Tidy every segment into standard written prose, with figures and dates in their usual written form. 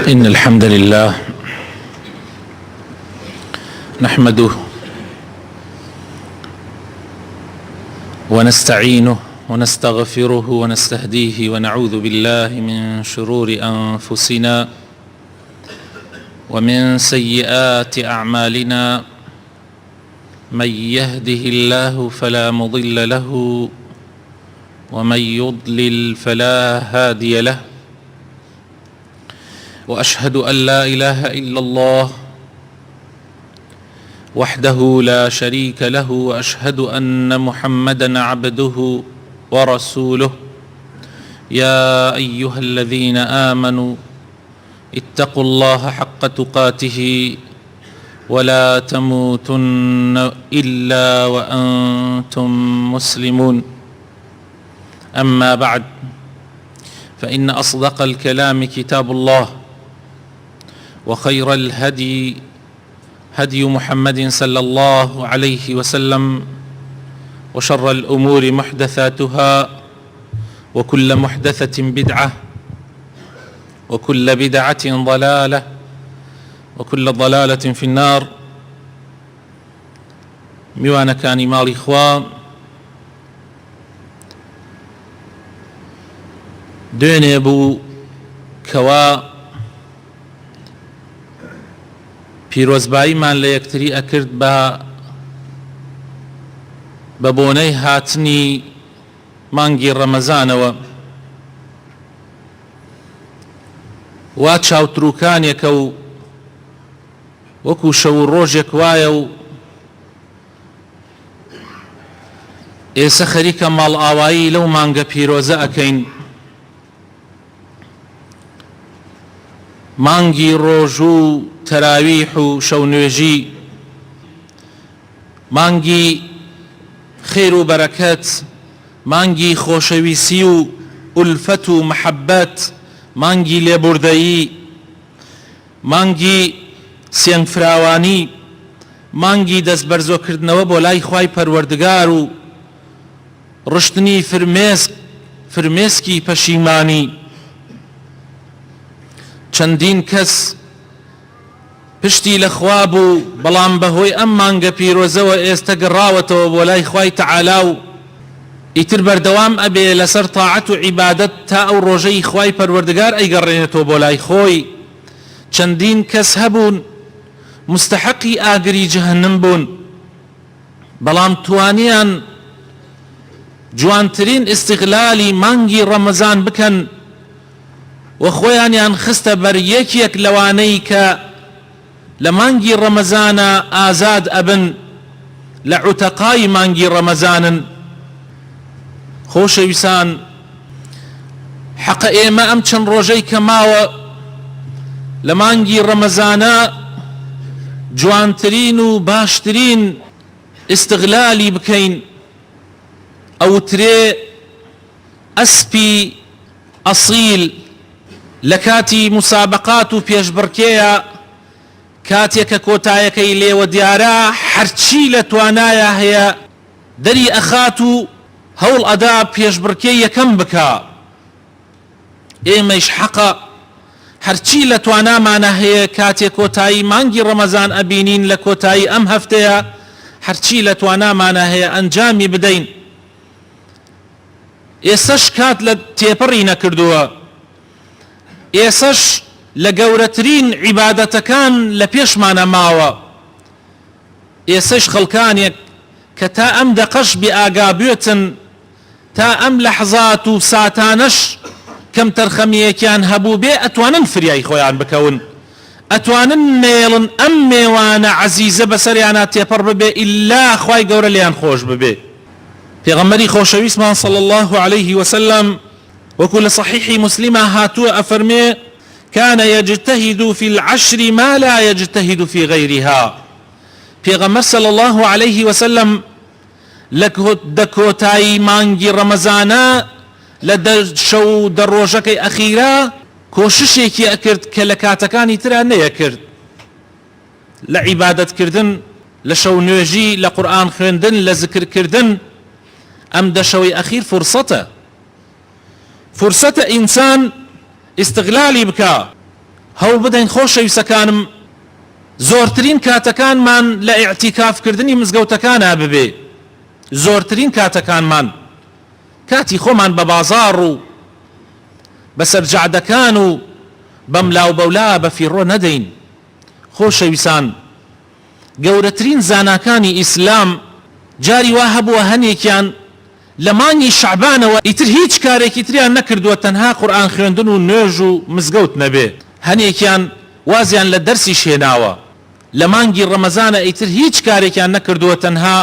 إن الحمد لله نحمده ونستعينه ونستغفره ونستهديه ونعوذ بالله من شرور أنفسنا ومن سيئات أعمالنا. من يهده الله فلا مضل له ومن يضلل فلا هادي له، وأشهد أن لا إله إلا الله وحده لا شريك له، وأشهد أن محمدًا عبده ورسوله. يا أيها الذين آمنوا اتقوا الله حق تقاته ولا تموتن إلا وأنتم مسلمون. أما بعد، فإن أصدق الكلام كتاب الله، وخير الهدي هدي محمد صلى الله عليه وسلم، وشر الأمور محدثاتها، وكل محدثة بدعة، وكل بدعة ضلالة، وكل ضلالة في النار. میوانەکانی ماڵی خوا، دوێنێ بوو کەوا پیرۆزباییمان لە یەکتری ئەکرد بە بۆنەی هاتنی مانگی ڕەمەزانەوە. وا چاوتروکانێکە و وەکو شەو و ڕۆژێک وایە و ئێستا خەریکە ماڵ ئاوایی لەو مانگە پیرۆزە ئەکەین. مانگی ڕۆژ و تەراویح و شەونوێژی، مانگی خێر و بەرەکەت، مانگی خۆشەویستی و ئولفەت و مەحەبەت، مانگی لێبوردەیی، مانگی سێنگفراوانی، مانگی دەستبەرزۆکردنەوە بۆ لای خوای پەروەردگار و ڕشتنی فرمێسکی پەشیمانی. چەندین کەس پشتی لە خوا بوو، بەڵام بەهۆی ئەم مانگە پیرۆزەوە ئێستا گەڕاوەتەوە بۆ لای خوای تەعالا و ئیتر بەردەوام ئەبێ لەسەر تاعەت و عیبادەت تا ئەو ڕۆژەی خوای پەروەردگار ئەیگەڕێنێتەوە بۆ لای خۆی. چەندین کەس هەبوون مستحقی ئاگری جەهەنەم بوون، بەڵام توانیان جوانترین ئیستیغلالی مانگی ڕەمەزان بکەن و خۆیانیان خستە بەر یەکێک لەوانەی کە لە مانگی ڕەمەزانە ئازاد ئەبن، لە عوتەقای مانگی ڕەمەزانن. خۆشەویستان، حەقە ئێمە ئەم چەند ڕۆژەی کە ماوە لە مانگی ڕەمەزانە جوانترین و باشترین ئیستیغلالی بکەین. ئەوترێ ئەسپی ئەسیل لە کاتی مسابقات و پێشبڕکێیە، کاتێکە کۆتایەکەی لێوە دیارە، هەرچی لە توانایە هەیە دەری ئەخات و هەوڵ ئەدا پێشبڕکێی یەکەم بکا. ئێمەش حەقە هەرچی لە توانامانە هەیە کاتێک کۆتایی مانگی ڕەمەزان ئەبینین، لە کۆتایی ئەم هەفتەیە هەرچی لە توانامانە هەیە ئەنجامی بدەین. ئێسەش کات لە تێپەڕی نەکردووە، ئێسەش لە گەورەترین عیبادەتەکان لە پێشمانە ماوە. ئێسەش خەڵکانێک کە تا ئەم دەقەش بێئاگا بێتن، تا ئەم لەحظات و ساتانەش کەم تەرخەمیەکیان هەبوو بێ، ئەتوانن فریای خۆیان بکەون، ئەتوانن نێڵن ئەم میوانە عەزیزە بەسەریانە تێپەڕ ببێ ئیلا خوای گەورە لێیان خۆش ببێ. پێغەمبەری خۆشەویستمان صلی الله عليه وسلم وەکو لە صحیحی مسلمە هاتووە ئەفەرمێ: كان يجتهد في العشر ما لا يجتهد في غيرها. پێغەمبەر صلی الله عليه وسلم لە دەکۆتایی مانگی ڕەمەزانە لە شەو دەڕۆژەکەی ئەخیرە کۆششێکی ئەکرد کە لە کاتەکانی ترا نەیەکرد، لە عیبادەتکردن، لە شەو نوێژی، لە قورئان خوێندن، لە زکرکردن. ئەم دەشەوەی ئەخیر فرسەتە ئینسان استغلالی بکە، هەوڵ بدەین خۆشەویستەکانم زۆرترین کاتەکانمان لە ئیعتیکافکردنی مزگەوتەکانە ببێ، زۆرترین کاتەکانمان کاتی خۆمان بە بازاڕ و بە سەرجەعدەکان و بەم لاو بەولا بە فیڕۆ نەدەین. خۆشەویستان، گەورەترین زاناکانی ئیسلام جاری وا هەبووە هەنێکیان لە مانگی شەعبانەوە ئیتر هیچ کارێکی تریان نەکردووە تەنها قورئان خوێندن و نوێژ و مزگەوت نەبێ. هەنێکیان وازیان لە دەرسی شێناوە لە مانگی ڕەمەزانە ئیتر هیچ کارێکیان نەکردووە تەنها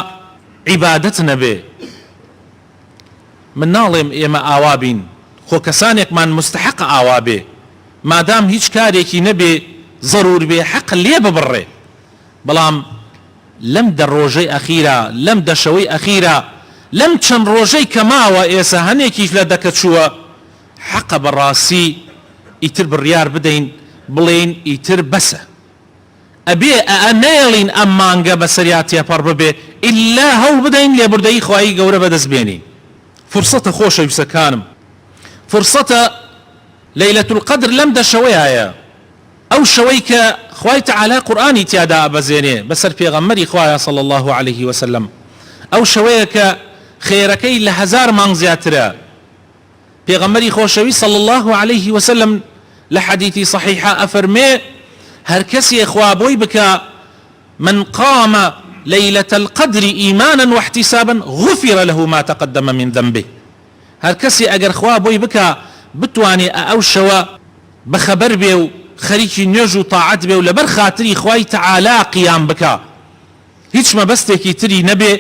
عیبادەت نەبێ. من ناڵێم ئێمە ئاوا بین، خۆ کەسانێکمان مستحق ئاوا بێ، مادام هیچ کارێکی نەبێ ضرور بێ حەق لێ ببڕێ. بەڵام لەم دە ڕۆژەی ئەخیرە، لەم دەشەوەی ئەخیرە، لەم چەند ڕۆژەی کە ماوە ئێستا هەنێکیش لە دەکە چووە، حەقە بەڕاستی ئیتر بڕیار بدەین بڵێین ئیتر بەسە، ئەبێ نەیەڵین ئەم مانگە بەسەریا تێپەڕ ببێ، ئیلا هەوڵ بدەین لێبوردەیی خوای گەورە بەدەستبێنین. فرسەتە خۆشەویستەکانم، فرسەتە لەیلەت القەدر لەم دەشەوەیە، ئەو شەوەی کە خوای تەعالا قورئانی تیادا ئەبەزێنێ بەسەر پێغەمبەری خوایە صلی الله عليه وسلم، ئەو شەوەیە کە خێرەکەی لە 1000 مانگ زیاترە. پێغەمبەری خۆشەوی صلی الله عليه وسلم لە حەدیثی صحیحە ئەفەرمێ هەر کەسێ خوا بۆی بکە من قام ليلة القدر إيمانا واحتسابا غفر له ما تقدم من ذنبه. هر کسی اگر خوا بوی بکا بتوانی او شوا بخبر بیو خریکی نوێژ و طاعت بیو لبر خاطری خوای تعالی قیام بکا، هیچ مەبەستێکی تری نەبێ.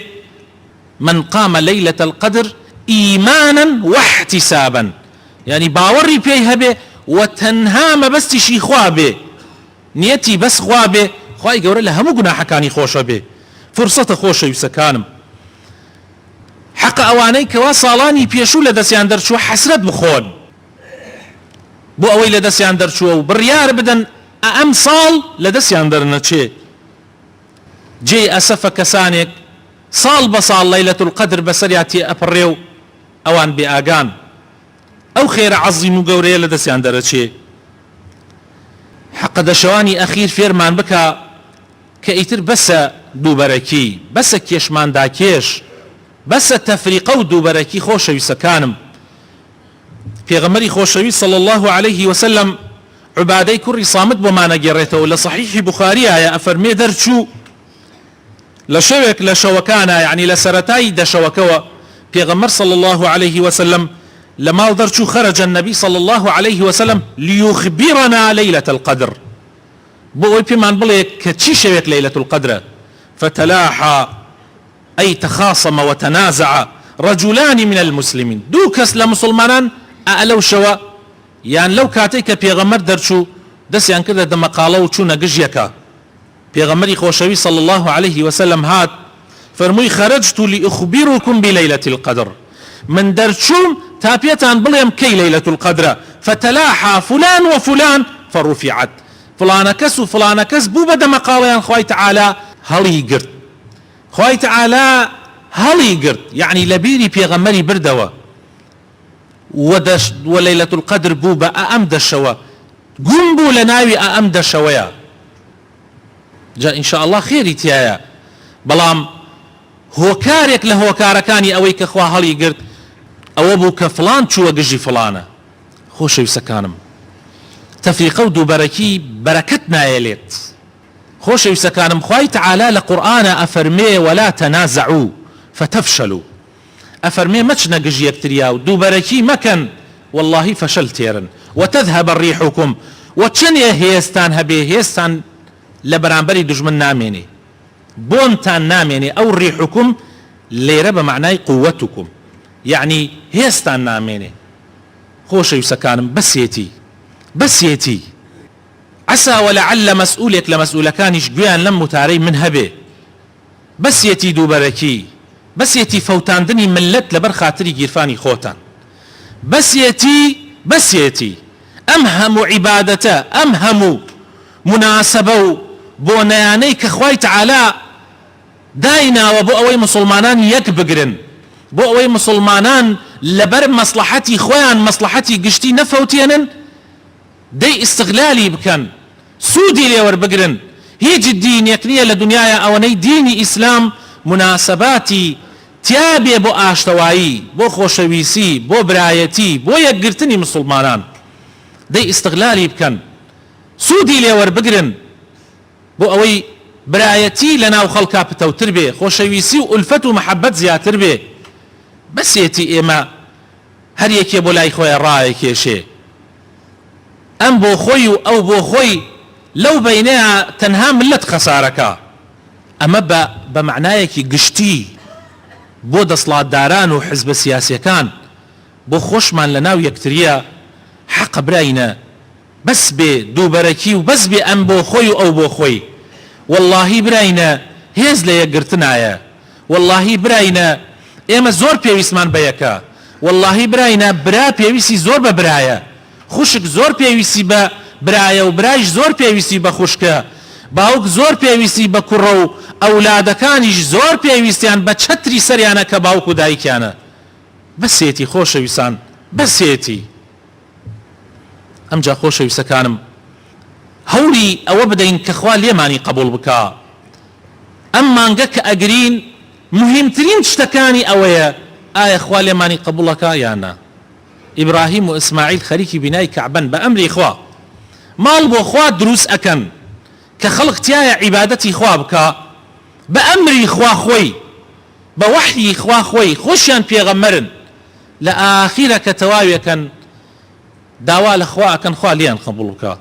من قام ليلة القدر إيمانا واحتسابا، يعني باوری پێی هەبێ و تەنها مەبەستیشی خوا بێ، نیەتی بەس خوا بێ، خوای گەورە لە هەموو گوناحەکانی خۆشە بێ. فرسەتە خۆشەویستەکانم، حەق ئەوانەی کەوا ساڵانی پێشوو لە دەستیان دەرچووە حەسرەت بخۆن بۆ ئەوەی لە دەستیان دەرچووە و بڕیار بدەن ئەم ساڵ لە دەستیان دەرنەچێ. جێ ئەسەفە کەسانێک ساڵ بە ساڵ لەیلەت القەدر بەسەریا تێ ئەپڕێ و ئەوان بێ ئاگان، ئەو خێرە عەزیم و گەورەیە لە دەستیان دەرەچێ. حەق دەشەوانی ئەخیر فێرمان بکە کە ئیتر بەسە دووبەرەکی، بەسە کێشماندا کێش، بەسە تەفریقە و دووبەرەکی. خۆشەویستەکانم، پێغەمبەری خۆشەوی صلی الله عليه وسلم عوبادەی کوڕی صامت بۆمانەگێڕێتەوە لە صحیحی بوخاریایە ئەفەرمێ دەرچوو لە شەوێک لە شەوەکانە، یعنی لە سەرەتای دەشەوەکەوە، پێغەمبەر صلی الله عليه وسلم لە ماڵ دەرچوو خەرەجە النبی صلی الله عليه وسلم ليخبرنا ليلة القدر، بۆ ئەوەی پێمان بڵێ کە چی شەوێک لەیلەت القەدرە. فتلاحى أي تخاصم وتنازع رجلان من المسلمين، دوو کەس لە مسلمانان ئەلەو شەوە یان لەو کاتێک کە پێغەمبەر دەرچوو دەستیان کردە دەمەقاڵە و چوونە گژیەکە. پێغەمبەری خۆشەوی صلی الله عليه وسلم هات فەرمووی خەرەجت لأخبركم بليلة القدر، من دەرچووم تا پێتان بڵێم کەی لەیلەت القەدرە. فتلاحى فلان وفلان فرفعت، فلانە کەس و فلانە کەس بوو بە دەمەقاڵەیان خوای تەعالا هەڵی گرت، خوای تەعالا هەڵی گرت، یعنی لە بیری پێغەمبەری بردەوە و لەیلەت القەدر بوو بە ئەم دەشەوە، گوم بوو لە ناوی ئەم دەشەوەیە. جا ئینشاء الله خێری تایە، بەڵام هۆکارێک لە هۆکارەکانی ئەوەی کە خوا هەڵی گرت ئەوە بوو کە فلان چووە گژی فلانە. خۆشەویستەکانم، تەفریقە و دووبەرەکی بەرەکەت نایەلێت. خۆشەویستەکانم، خوای تەعالا لە قورئانە ئەفەرمێ ولا تەنازعوا فتفشلوا، ئەفەرمێ مەچنە گژ یەکتریا و دووبەرەکی مەکەن، واللهی فەشل تێرن وتذهب ڕیحکم، و چەندێ هێستان هەبێ هێستان لە بەرامبەری دوژمن نامێنێ، بۆنتان نامێنێ. ئەو ڕیحکم لێرە بە معنای قووەتکم، یعنی هێستان نامێنێ. خۆشەویستەکانم، بەسێتی عسى ولعل مەسئولێک لە مەسئولەکانیش گویان لەم وتارەی من هەبێ، بەسێتی دووبەرەکی، بەسێتی فەوتاندنی ملت لەبەر خاتری گیرفانی خۆتان، بەسێتی ئەم هەموو عیبادەتە، ئەم هەموو مناسبە و بۆنەیانەی کە خوای تەعالا دایناوە بۆ ئەوەی مسلمانان یەک بگرن، بۆ ئەوەی مسلمانان لەبەر مەسلحەتی خۆیان مەسلحەتی گشتی نەفەوتێنن، دەی ئیستغلالی بکەن سوودی لێوەربگرن هیچ دینێک نییە لە دنیاە ئەوەنەی دینی ئیسلام مناسباتی تیا بێ بۆ ئاشتەوایی بۆ خۆشەویستی بۆ برایەتی بۆ یەکگرتنی مسلمانان دەی ئیستغلالی بکەن سوودی لێوەربگرن بۆ ئەوەی برایەتی لە ناو خەڵکا پتەوتر بێ خۆشەویستی و ئولفەت و مەحەبەت زیاتر بێ بەسێتی ئێمە هەر یەکێ بۆ لای خۆی ڕایەکێشێ ئەم بۆ خۆی و ئەو بۆ خۆی لەو بەینەیە تەنها ملت خەسارەکە ئەمە بە معنایەکی گشتی بۆ دەسڵاتداران و حزبە سیاسیەکان بۆ خۆشمان لە ناو یەکتریە حەق براینە بەس بێ دووبەرەکی و بەس بێ ئەم بۆ خۆی و ئەو بۆ خۆی واللهی براینە هێز لە یەکگرتنایە واللهی براینە ئێمە زۆر پێویستمان بە یەکە واللهی براینە برا پێویستی زۆر بە برایە خوشک زۆر پێویستی بە برایە و برایش زۆر پێویستی بە خوشکە باوک زۆر پێویستی بە کوڕە و ئەولادەکانیش زۆر پێویستیان بە چەتری سەریانە کە باوک و دایکیانە بەسێتی خۆشەویستان بەسێتی ئەمجا خۆشەویستەکانم هەوڵی ئەوە بدەین کە خوا لێمانی قبول بکە ئەم مانگە کە ئەگرین مهمترین شتەکانی ئەوەیە ئایا خوا لێمانی قبولەکە یان نا ئیبراهیم و ئیسماعیل خەریکی بینای کەعبەن بە ئەمری خوا ماڵ بۆ خوا دروست ئەکەن کە خەڵق تایە عیبادەتی خوا بکە بە ئەمری خوا خۆی بە وحی خوا خۆی خۆشیان پێغەمبەرن لە ئاخیرە کە تەواویەکەن داوا لە خوا ئەکەن خوا لێیان قبول بکە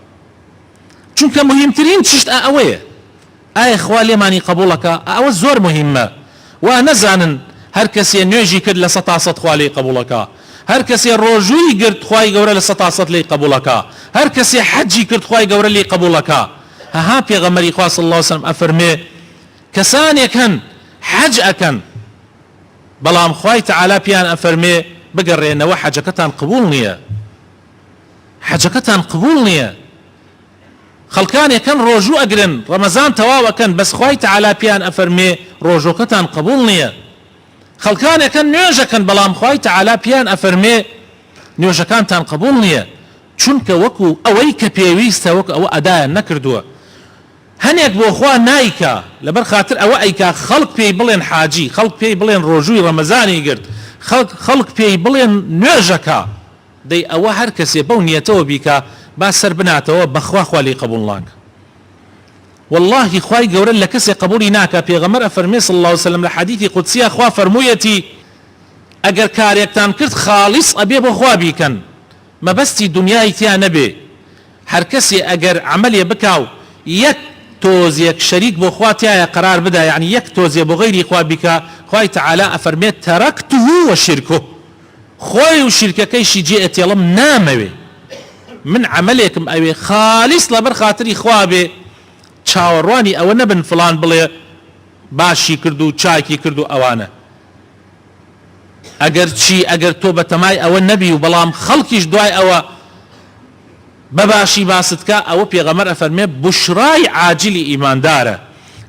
چونکە مهمترین چشت ئەوەیە ئایا خوا لێمانی قبولەکە ئەوە زۆر مهمە وا نەزانن هەر کەسێ نوێژی کرد لە 100% خوا لێی قبولەکە هەر کەسێ ڕۆژووی گرت خوای گەورە لە 100% لێی قبولەکە هەر کەسێ حەجی کرد خوای گەورە لێی قبولەکە هەها پێغەمبەری خوا صلی الله علیه وسلم ئەفەرمێ کەسانێک هەن حەج ئەکەن بەڵام خوای تەعالا پیان ئەفەرمێ بگەڕێنەوە حەجەکەتان قبول نییە حەجەکەتان قبول نییە خەڵکانێکەن ڕۆژوو ئەگرن ڕەمەزان تەواوەکەن بەس خوای تەعالا پیان ئەفەرمێ ڕۆژۆکەتان قبول نییە خەڵکانێکەن نوێژەکەن بەڵام خوای تەعالا پیان ئەفەرمێ نوێژەکانتان قبول نییە چونکە وەکو ئەوەی کە پێویستە وەکو ئەوە ئەدایان نەکردووە هەنێک بۆ خوا نایکە لەبەر خاتر ئەوە ئەیکا خەڵک پێی بڵێن حاجی خەڵک پێی بڵێن ڕۆژووی ڕەمەزانی گرت خەڵک پێی بڵێن نوێژەکە دەی ئەوە هەر کەسێ بەو نیەتەوە بیکە با سەر بناتەوە بەخوا خوا لێی قبول ناکە والله خوای گەورە لە کەسێ قبولی ناکە پێغەمبەر ئەفەرمێ صلی الله علیه وسلم لە حەدیثی قودسیە خوا فەرموویەتی ئەگەر کارێکتان کرد خاڵیص ئەبێ بۆ خوا بیکەن مەبەستی دنیای تیا نەبێ هەر کەسێ ئەگەر عەمەلێ بکاو یەک تۆزێک شەریک بۆ خوا تایە قرار بدا یعنی یەک تۆزێ بۆ غەیری خوا بیکە خوای تەعالا ئەفەرمێت تەرەکته وەشرکه خۆی و شیرکەکەیشی جێ ئەتێڵم نامەوێ من عملێکم ئەوێ خالیص لەبەر خاتری خوا بێ چاوەڕوانی ئەوە نەبن فلان بڵێ باشی کرد و چاکی کرد و ئەوانە ئەگەر چی ئەگەر تۆ بەتەمای ئەوە نەبی و بەڵام خەڵکیش دوای ئەوە بەباشی باستکە ئەوە پێغەمبەر ئەفەرمێ بشرای عاجلی ئیماندارە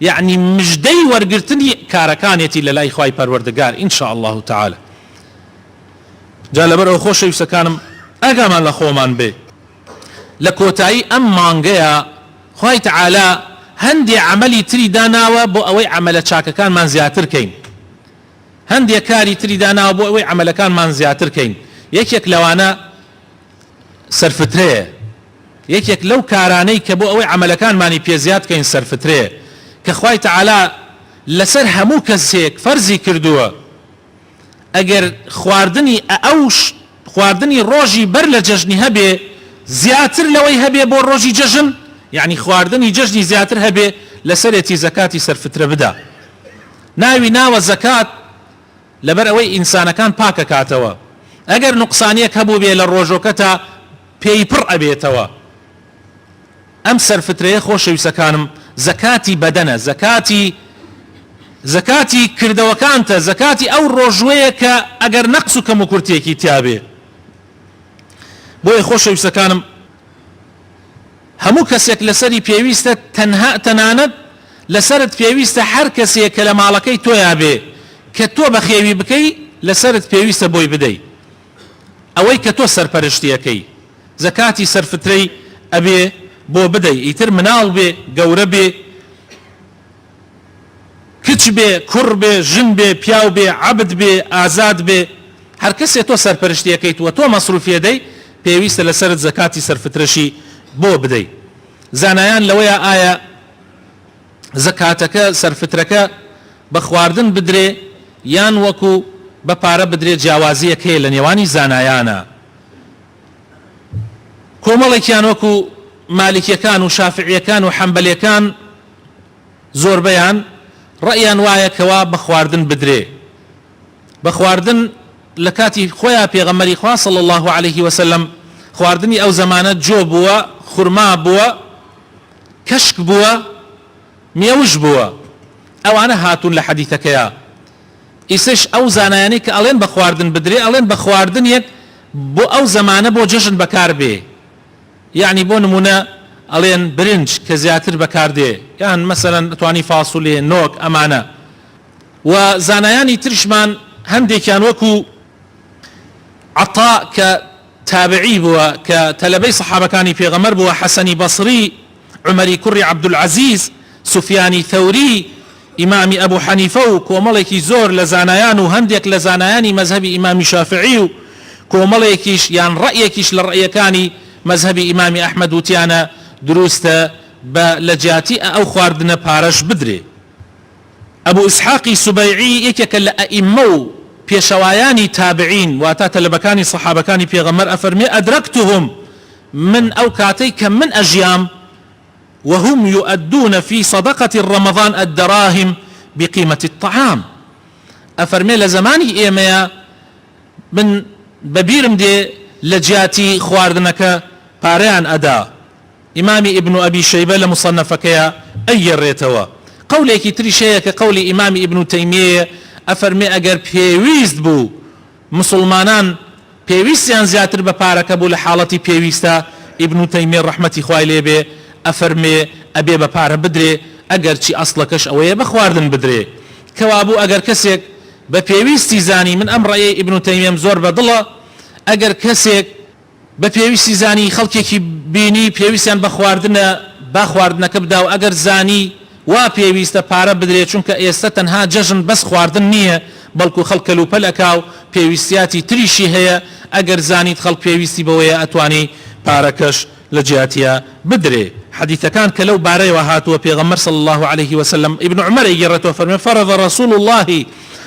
یعنی مژدەی وەرگرتنی کارەکانێتی لە لای خوای پەروەردگار ئین شاء الله تعالی جا لەبەر ئەو خۆشەویستەکانم ئەگامان لە خۆمان بێ لە کۆتایی ئەم مانگەیە خوای تەعالا هەندێ عەمەلی تری داناوە بۆ ئەوەی عەمەلە چاکەکانمان زیاتر کەین هەندێک کاری تری داناوە بۆ ئەوەی عەمەلەکانمان زیاتر کەین یەکێک لەوانە سەرفترەیە یەکێک لەو کارانەی کە بۆ ئەوەی عەمەلەکانمانی پێزیاد کەین سەرفترەیە کە خوای تەعالا لەسەر هەموو کەسێک فەرزی کردووە ئەگەر خواردنی ڕۆژی بەر لە جەژنی هەبێ زیاتر لەوەی هەبێ بۆ ڕۆژی جەژن یعنی خواردنی جەژنی زیاتر هەبێ لەسەرێتی زەکاتی سەرفترە بدا ناوی ناوە زەکات لەبەر ئەوەی ئینسانەکان پاکە کاتەوە ئەگەر نوقسانیەک هەبوو بێ لە ڕۆژۆکەتە پێی پڕ ئەبێتەوە ئەم سەرفترەیە خۆشەویستەکانم زەکاتی بەدەنە زەکاتی کردەوەکانتە زەکاتی ئەو ڕۆژوەیە کە ئەگەر نەقس و کەم و کورتێکی تیابێ بۆیە خۆشەویستەکانم هەموو کەسێک لەسەری پێویستە تەنانەت لەسەرت پێویستە هەر کەسێک کە لە ماڵەکەی تۆیا بێ کە تۆ بەخێوی بکەی لەسەرت پێویستە بۆی بدەی ئەوەی کە تۆ سەرپەرشتیەکەی زەکاتی سەرفترەی ئەبێ بۆ بدەی ئیتر مناڵ بێ گەورە بێ کچ بێ کوڕ بێ ژن بێ پیاو بێ عەبد بێ ئازاد بێ هەر کەسێ تۆ سەرپەرشتیەکەیتوە تۆ مەسروفیەدەی پێویستە لەسەرت زەکاتی سەرفترەشی بۆ بدەی. زانایان لەوەیە ئایا زەکاتەکە سەرفترەکە بە خواردن بدرێ یان وەکو بە پارە بدرێ جیاوازیەک هەیە لە نێوانی زانایانە. کۆمەڵێکیان وەکو مالیکیەکان و شافعیەکان و حەمبەلیەکان زۆربەیان ڕەئیان وایە کەوا بە خواردن بدرێ. بە خواردن لە کاتی خۆیان پێغەمبەری خوا صلی الله عليه وسلم خواردنی ئەو زەمانە جۆ بووە، خورما بووە، کەشک بووە، مێوش بووە. ئەوانە هاتوون لە حەدیثەکەیە. ئیسش ئەو زانایانی کە ئەڵێن بە خواردن بدرێ ئەڵێن بە خواردنێک بۆ ئەو زەمانە بۆ جەژن بەکار بێ. یعنی بۆ نمونە ئەڵێن برنج کە زیاتر بەکار دێ، یان مەسەلەن دەتوانی فاسوولێ نۆک ئەمانە. و زانایانی ترشمان هەندێکیان وەکو عەطا کە تابعی بووە کە تەلەبەی سەحابەکانی پێغەمبەر بووە، حەسەنی بەسری، عومەری کوڕی عەبدولعەزیز، سوفیانی ثەوری، ئیمامی ئەبوو حەنیفە و کۆمەڵێکی زۆر لە زانایان و هەندێک لە زانایانی مەذهەبی ئیمامی شافعی و کۆمەڵێکیش یان ڕەئیەکیش لە ڕەئیەکانی مەذهەبی ئیمامی ئەحمەد وتیانە دروستە بە لە جیاتی ئەو خواردنە پارەش بدرێ. ئەبوو ئیسحاقی سوبەیعی یەکێکە لە ئەئیمە و پێشەوایانی تابعین واتە تەلەبەکانی سەحابەکانی پێغەمبەر ئەفەرمێ ئەدرەکتهم من ئەو کاتەی کە من ئەژیام وهم يؤدون في صدقة رمضان الدراهم بقيمة الطعام. أفرمي لزماني إيميا من ببيرم دي لجاتي خواردنك باريان أدا. إمامي ابن أبي شيبة لمصنفك يا أي الريتوا قولي تريشيا كقول إمامي ابن تيمية أفرمي أجر بيويست بو مسلمانان بيويستيان زياتر ببارك بو لحالتي بيويستا ابن تيمية رحمتي خوالي بي ئەفەرمێ ئەبێ بە پارە بدرێ ئەگەر چی ئەسڵەکەش ئەوەیە بە خواردن بدرێ. کەوابوو ئەگەر کەسێک بە پێویستی زانی من ئەم ڕەیە ئیبن تەیمیەم زۆر بەدڵە ئەگەر کەسێک بە پێویستی زانی خەڵکێکی بینی پێویستیان بە خواردنە با خواردنەکە بدا و ئەگەر زانی وا پێویستە پارە بدرێ چونکە ئێستا تەنها جەژن بەس خواردن نییە بەڵکو خەڵک کەلوپەل ئەکاو پێویستیاتی تریشی هەیە. ئەگەر زانیت خەڵک پێویستی بەوەیە ئەتوانی پارەکەش لە جیاتیە بدرێ. حديث كان كلو باري وهاتوا بيغمر صلى الله عليه وسلم ابن عمر يجرته فرمى فرض رسول الله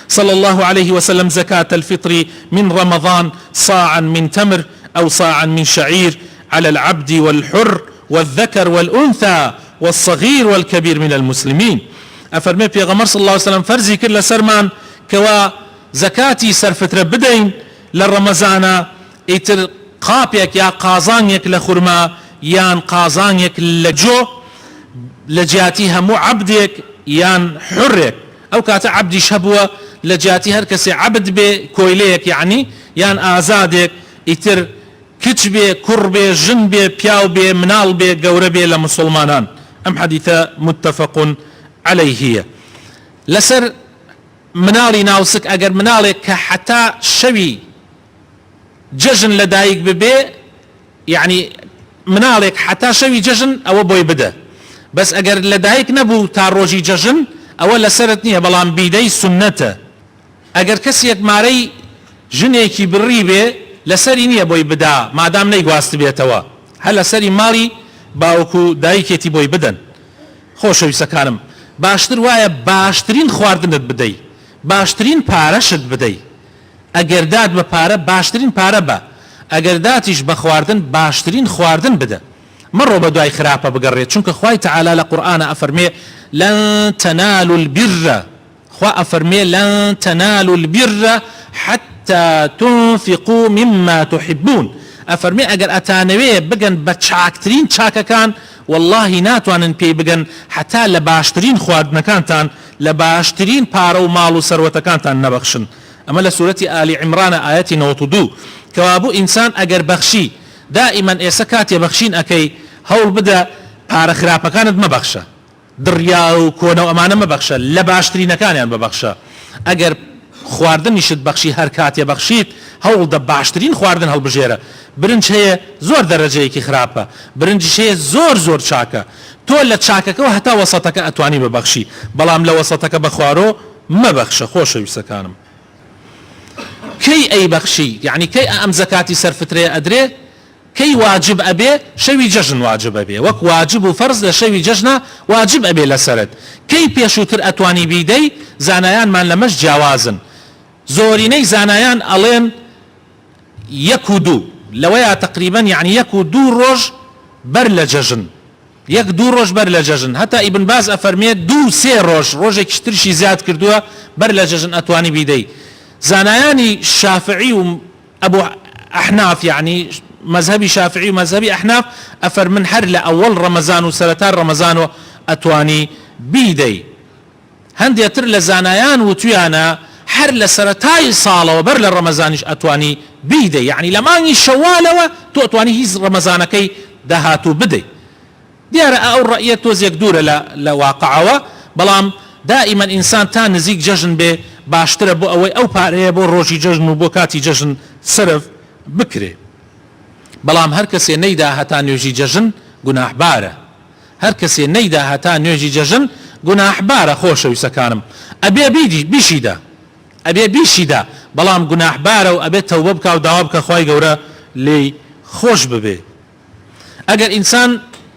صلى الله عليه وسلم زكاة الفطر من رمضان صاعا من تمر أو صاعا من شعير على العبد والحر والذكر والأنثى والصغير والكبير من المسلمين. أفرمي بيغمر صلى الله عليه وسلم فرزي كل سرمان كوا زكاتي سرفتر بدين للرمزانا اتر قابيك يا قازانيك لخرما یان قازانێک لە جۆ لە جیاتی هەموو عەبدێک یان حڕێک. ئەو کاتە عەبدیش هەبووە لە جیاتی هەر کەسێ عەبد بێ کۆیلەیەک یعنی یان ئازادێک، ئیتر کچ بێ کوڕ بێ ژن بێ پیاو بێ مناڵ بێ گەورە بێ لە مسلمانان. ئەم حەدیثە متفق عەلەیهیە. لەسەر مناڵی ناوسک ئەگەر مناڵێک کە حەتا شەوی جەژن لە دایک ببێ یعنی مناڵێک حتا شەوی جەژن ئەوە بۆی بدە، بەس ئەگەر لە دایک نەبوو تا ڕۆژی جەژن ئەوە لەسەرت نییە بەڵام بیدەی سونەتە. ئەگەر کەسێک مارەی ژنێکی بڕی بێ لەسەری نییە بۆی بدا مادام نەیگواست بێتەوە، هەر لەسەری ماڵی باوکو دایکێتی بۆی بدەن. خۆشەویستەکانم باشتر وایە باشترین خواردنت بدەی، باشترین پارەشت بدەی. ئەگەر داد بە پارە باشترین پارە بە، ئەگەر داتیش بە خواردن باشترین خواردن بدە. مەڕۆ بە دوای خراپە بگەڕێت چونکە خوای تەعالا لە قورئانە ئەفەرمێ لەن تەنالوا البر، خوا ئەفەرمێ لەن تەنالوا البر حتى تنفقوا مما تحبون. ئەفەرمێ ئەگەر ئەتانەوێ بگەن بە چاکترین چاکەکان واللهی ناتوانن پێی بگەن حتا لە باشترین خواردنەکانتان لە باشترین پارە و ماڵ و سەروەتەکانتان نەبەخشن. ئەمە لە سوورەتی ئالی عیمرانە ئاەتی 92. کەوابوو ئینسان ئەگەر بەخشی دائیمەن ئێستا کاتێ بەخشین ئەەکەی هەوڵ بدە پارە خراپەکانت مەبەخشە، دڕیا و کۆنە و ئەمانە مەبەخشە، لە باشترینەکانیان ببەخشە. ئەگەر خواردنیشت بەخشی هەر کاتێ بەخشیت هەوڵ دە باشترین خواردن هەڵبژێرە. برنج هەیە زۆر دەرەجەیەکی خراپە، برنجش هەیە زۆر زۆر چاکە. تۆ لە چاکەکەەوە هەتا وەسەتەکە ئەتوانی ببەخشی، بەڵام لە وەسەتەکە بەخوارۆ مەبەخشە. خۆشەویستەکانم، کەی ئەی بەخشی، یعنی کەی ئەم زەکاتی سەرفترێ ئەدرێ، کەی واجب ئەبێ؟ شەوی جەژن واجب ئەبێ، وەک واجب و فەرز لە شەوی جەژنە واجب ئەبێ لەسەرت. کەی پێشووتر ئەتوانی بیدەی؟ زانایانمان لەمەش جیاوازن. زۆرینەی زانایان ئەڵێن 1 و 2 لەوەیە تقریبا، یعنی 1 و 2 ڕۆژ بەر لە جەژن، 1-2 ڕۆژ بەر لە جەژن. هەتا ئیبن باز ئەفەرمێت 2-3 ڕۆژ، ڕۆژێکی ترشی زیاد کردووە بەر لە جەژن ئەتوانی بیدەی. زانایانی شافعی و ئەبوو ئەحناف، یعنی مذهبی شافعی و مذهبی ئەحناف ئەفەرمن هەر لە ئەوەڵ ڕەمەزان و سەرەتا ڕەمەزانەوە ئەتوانی بیدەی. هەندێکتر لە زانایان وتویانە هەر لە سەرەتای ساڵەوە بەر لە ڕەمەزانیش ئەتوانی بیدەی، یعنی لە مانگی شەوالەوە تۆ ئەتوانی هیچ ڕەمەزانەکەی داهاتوو بدەی. دیارە ئەو ڕەئیە تۆزێک دوورە لە واقعەوە، بەڵام دائما ئینسان تا نزیک جەژن بێ باشترە بۆ ئەوەی ئەو پارەیە بۆ ڕۆژی جەژن و بۆ کاتی جەژن سرف بکرێ. بەڵام هەر کەسێ نەیدا هەتا نوێژی جەژن گوناحبارە، هەر کەسێ نەیدا هەتا نوێژی جەژن گوناحبارە. خۆشەویستەکانم، ئەبێ بیشیدا، ئەبێ بیشیدا، بەڵام گوناحبارە و ئەبێت تەوبە بکە و داوا بکە خوای گەورە لێی خۆش ببێ. ئەگەر ئینسان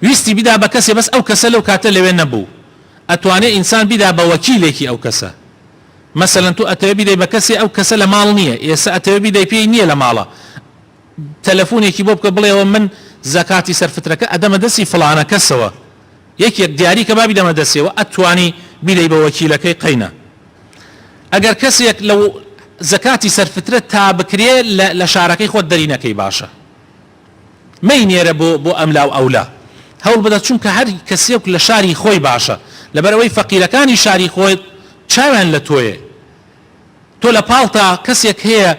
ویستی بیدا بە کەسێ بەس ئەو کەسە لەو کاتە لەوێ نەبوو، ئەتوانێت ئینسان بیدا بە وەکیلێکی ئەو کەسە. مەسەلەن تو ئەتەوێ بیدەی بە کەسێ ئەو کەسە لە ماڵ نییە، ئێستا ئەتەوێ بیدەی پێی نییە لە ماڵە، تەلەفۆنێکی بۆ بکە بڵێەوە من زەکاتی سەرفترەکە ئەدەمە دەستی فڵانە کەسەوە، یەکێک دیاری کە بابی دەمە دەستێەوە، ئەتوانی بیدەی بە وەکیلەکەی قەینە. ئەگەر کەسێک لەو زەکاتی سەرفترە تا بکرێ لە شارەکەی خۆت دەرینەکەی باشە، مەینێرە بۆ ئەملا و ئەولا، هەوڵ بدە، چونکە هەر کەسێک لە شاری خۆی باشە، لەبەرەوەی فەقیرەکانی شاری خۆت چاویان لە تۆیە. تۆ لە پاڵتا کەسێک هەیە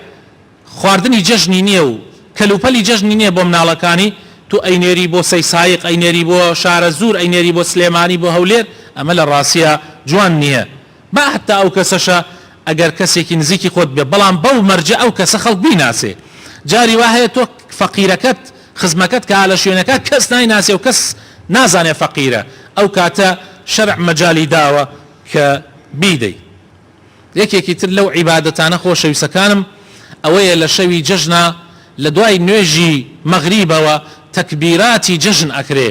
خواردنی جەژنی نییە و کەلوپەلی جەژنی نییە بۆ مناڵەکانی، تو ئەینێری بۆ سەیسایق، ئەینێری بۆ شارە زوور، ئەینێری بۆ سلێمانی، بۆ هەولێر، ئەمە لە ڕاستیە جوان نییە. با حتا ئەو کەسەشە ئەگەر کەسێکی نزیکی خۆت بێ، بەڵام بەو مەرجە ئەو کەسە خەڵک بیناسێ. جاری وا هەیە تۆ فەقیرەکەت خزمەکەت کە لە شوێنەکە کەس نایناسێ و کەس نازانێ فەقیرە، ئەو کاتە شەرع مەجالی داوە کە بیدەی. یەکێکی تر لەو عیبادەتانە خۆشەویستەکانم ئەوەیە لە شەوی جەژنە لە دوای نوێژی مەغریبەوە تەکبیراتی جەژن ئەکرێ،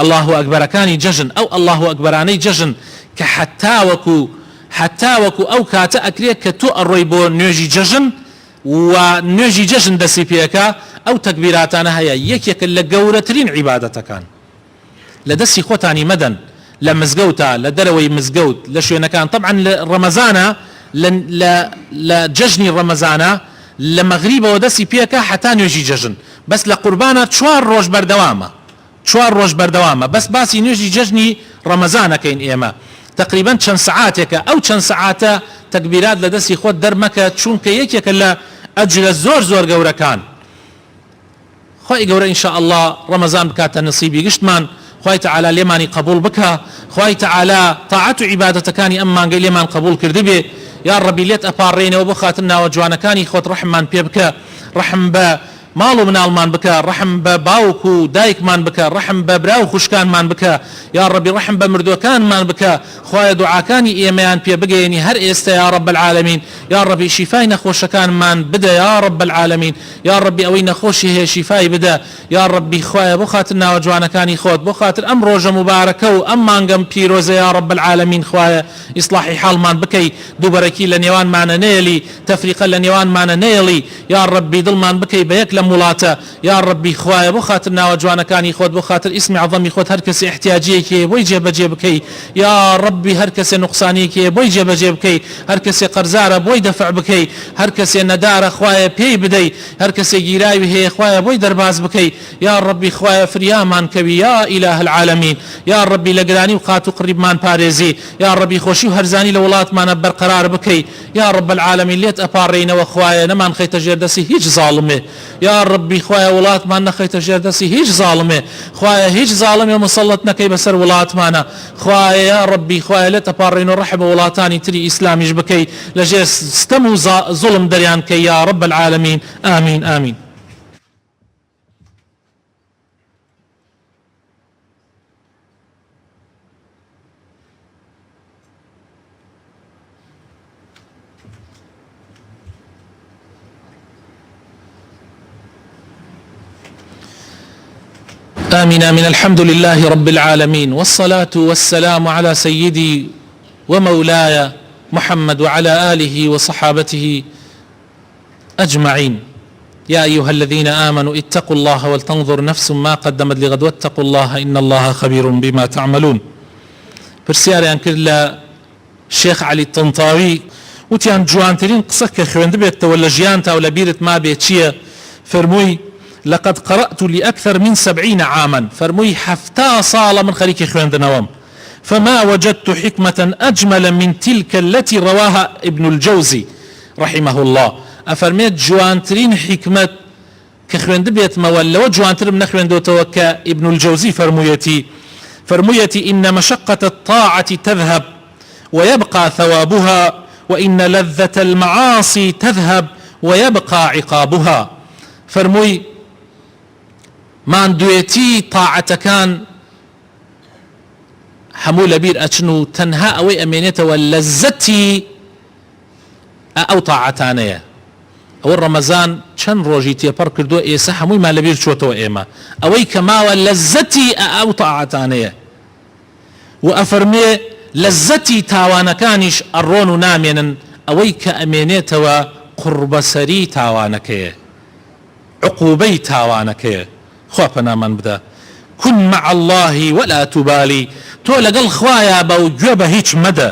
الله ئەکبەرەکانی جەژن، ئەو الله ئەکبەرانەی جەژن کە حتا وەکو ئەو کاتە ئەکرێت کە تۆ ئەڕۆی بۆ نوێژی جەژن و نوێژی جەژن دەستی پێەکە. ئەو تەکبیراتانە هەیە یەکێکە لە گەورەترین عیبادەتەکان. لە دەستی خۆتانی مەدەن، لە مزگەوتە، لە دەرەوەی مزگەوت، لە شوێنەکان. طبعا لە ڕەمەزانە، لە جەژنی ڕەمەزانە لە مەغریبەوە دەستی پێەکە حتا نوێژی جەژن، بەس لە قوربانە 4 ڕۆژ بەردەوامە، 4 ڕۆژ بەردەوامە. بەس باسی نوێژی جەژنی ڕەمەزانەکەین ئێمە. تقریبا چەند سەعاتێکە، ئەو چەند سەعاتە تەکبیرات لە دەستی خۆت دەرمەکە، چونکە یەکێکە لە ئەجرە زۆر زۆر گەورەکان. خوای گەورە ئینشاء الله ڕەمەزان بکاتە نصیبی گشتمان، خوای تعالی لێمانی قبول بکە، خوای تعالی طاعت و عیبادەتەکانی ئەم مانگەی لێمان قبول کردبێ. یا ڕەبی لێت ئەپاڕێنەوە بۆ خاتر ناوە جوانەکانی خۆت، ڕەحممان پێ بکە، ڕەحم بە ماڵ و مناڵمان بکە، ڕەحم بە باوک و دایکمان بکە، ڕەحم بە برا و خوشکانمان بکە، یا ڕەبی ڕەحم بە مردوەکانمان بکە. خوایە دوعاکانی ئێمەیان پێ بگەێنی هەر ئێستا یا رب العالمین. یا ڕەبی شیفای نەخۆشەکانمان بدە یا رب العالمین. یا ڕەبی ئەوەی نەخۆشی هەیە شیفای بدە. یا ڕەبی خوایە بۆ خاتر ناوە جوانەکانی خۆت، بۆ خاتر ئەم ڕۆژە مبارەکە و ئەم مانگەم پیرۆزە یا رب العالمین، خوایە ئیصلاحی حاڵمان بکەی، دووبەرەکی لە نێوانمانە نێڵی، تەفریقە لە نێوانمانە نێڵی. یا ڕەبی دڵمان بکەی بە یەک لە وڵاتە. یا ڕەبی خوایە بۆ خاتر ناوە جوانەکانی خۆت، بۆ خاتر ئیسمی عەظەمی خۆت هەر کەسێ احتیاجیەکی بۆی جێبەجێ بکەی. یا ڕەبی هەر کەسێ نوقسانیەکی بۆی جێبەجێ بکەی، هەر کەسێ قەرزارە بۆی دەفع بکەی، هەر کەسێ نەدارە خوایە پێی بدەی، هەر کەسێ گیراوی هەیە خوایە بۆی دەرباز بکەی. یا ڕەبی خوایە فریامان کەوی یا ئیلاه العالمین. یا ڕەبی لە گرانی و قات و قڕیبمان پارێزی. یا ڕەبی خۆشی و هەرزانی لە وڵاتمانە بەرقەرار بکەی. یا رب العالمین لێت ئەپاڕێنەوە خوایە، نەمان خەیتە ژێر دەستی هیچ زاڵمێ. یا یا ربی خوایە وڵاتمان نەخەیتە ژێر دەستی هیچ زاڵمێ، خوایە هیچ زاڵمێ مسەڵەت نەکەی بەسەر وڵاتمانە، خوایە یا ربی خوایە لێ تەپاڕێن و ڕەحم بە وڵاتانی تری ئیسلامیش بکەی لەژێر ستەم و زوڵم دەریان کەی یا رب العالمین. ئامین ئامین. آمين آمين. الحمد لله رب العالمين، والصلاة والسلام على سيدي ومولاي محمد وعلى آله وصحابته أجمعين. يا أيها الذين آمنوا اتقوا الله ولتنظر نفس ما قدمت لغد واتقوا الله إن الله خبير بما تعملون. برسياريان كلا شيخ علي الطنطاوي وتيان جوانترين قصك خويند بيت ولا جيانتا ولا بيرت ما بيتشيه فرموي لقد قرأت لأكثر من 70 عاما، فرموي حفتا صالة من خليك خويند نوام، فما وجدت حكمة أجمل من تلك التي رواها ابن الجوزي رحمه الله. أفرميت جوانترين حكمة كخويند بيت مولى وجوانتر من خويند توكا ابن الجوزي فرميتي إن مشقة الطاعة تذهب ويبقى ثوابها، وإن لذة المعاصي تذهب ويبقى عقابها. فرموي ماندوێتی تاعەتەکان هەموو لەبیر ئەچن و تەنها ئەوەی ئەمێنێتەوە لەزەتی ئەو تاعەتانەیە. ئەوە ڕەمەزان چەند ڕۆژی تێپەڕ کردووە، ئێستا هەموویمان لەبیر چۆتەوە ئێمە ئەوەی کە ماوە لەزەتی ئەو تاعەتانەیە، و ئەفەرمێ لەزەتی تاوانەکانیش ئەڕۆن و نامێنن ئەوەی کە ئەمێنێتەوە قوربەسەری تاوانەکەیە، عقوبەی تاوانەکەیە. خوا پەنامان بدە. كن مع الله ولا تبالي، تۆ لەگەڵ خوایە بە و گوێ بە هیچ مەدە.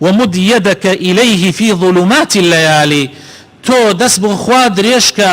ومد يدك إليه في ظلمات الليالي، تۆ دەست بۆ خوا درێژکە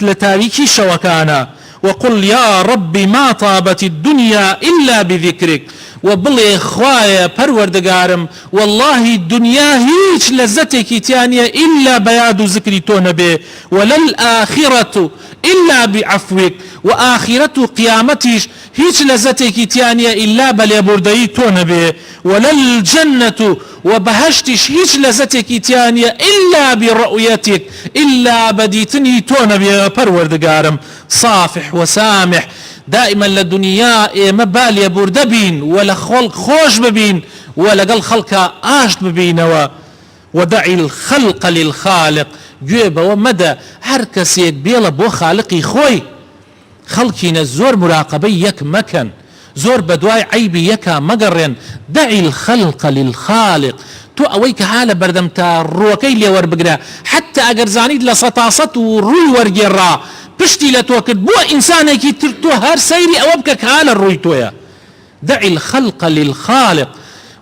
لە تاریکی شەوەکانە. وقل يا رب ما طابت الدنيا إلا بذكرك، وبڵێ خوایە پەروەردگارم والله دنیا هیچ لەزەتێکی تیانە إلا بەیاد و ذکری تۆ نەبێ، ولا الآخرة إلا بعفوك، وآخرة قيامتيش هيج لذتك تيانية إلا بليبردي تونبي، ولا الجنة وبهشتش هيج لذتك تيانية إلا برؤيتك، إلا بديتني تونبي پروردگارم صافح وسامح. دائما للدنيا ما بالي بردبين ولا خلق خوش ببين ولا قل خلق آشت ببين. ودعي الخلق للخالق، گوێ بەوە مەدە هەر کەسێک بێڵە بۆ خالقی خۆی. خەڵکینە زۆر مراقبەی یەک مەکەن، زۆر بە دوای عیبی یەکە مەگەڕێن. دعی الخلق للخالق، تۆ ئەوەی کە ها لە بەردەم تا ڕووەکەی لێوەربگرە، حتى ئەگەر زانیت لە سەتاسەت و ڕووی وەرگێڕا پشتی لە تۆ کرد بۆ ئینسانێکی تر تۆ هەر سەیری ئەوە بکە کە ها لە ڕووی تۆیە. دعی الخلق للخالق،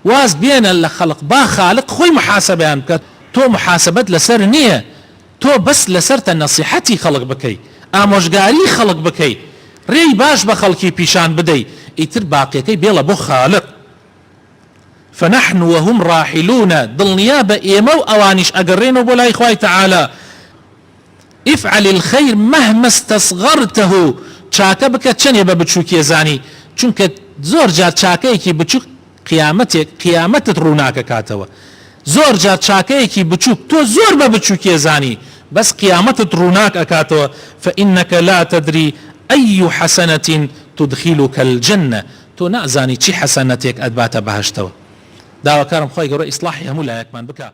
واز بێنە لە خەڵق با خالق خۆی محاسبەیان بکات. تۆ محاسبەت لەسەر نییە، تۆ بەس لەسەرتە نەسیحەتی خەڵق بکەی، ئامۆژگاری خەڵق بکەی، ڕێی باش بە خەڵکی پیشان بدەی، ئیتر باقیەکەی بێڵە بۆ خالق. فنحن وهم راحلون، دڵنیا بە ئێمە و ئەوانیش ئەگەڕێنەوە بۆ لای خوای تەعالە. افعل الخير مهما استصغرته، چاکە بکە چەندێ بە بچووکیە زانی، چونکە زۆر جار چاکەیەکی بچووک قیامەتت ڕووناکە کاتەوە. زۆر جار چاکەیەکی بچووک تۆ زۆر بە بچووکیە زانی بەس قیامەتت ڕووناک ئەکاتەوە. فإنك لا تدري أي حسنة تدخلك الجنة، تۆ نازانی چی حەسەنەتێک ئەدباتە بەهەشتەوە. داواکارم خۆی گەورە ئیسلاحی هەموو لایەکمان بکە.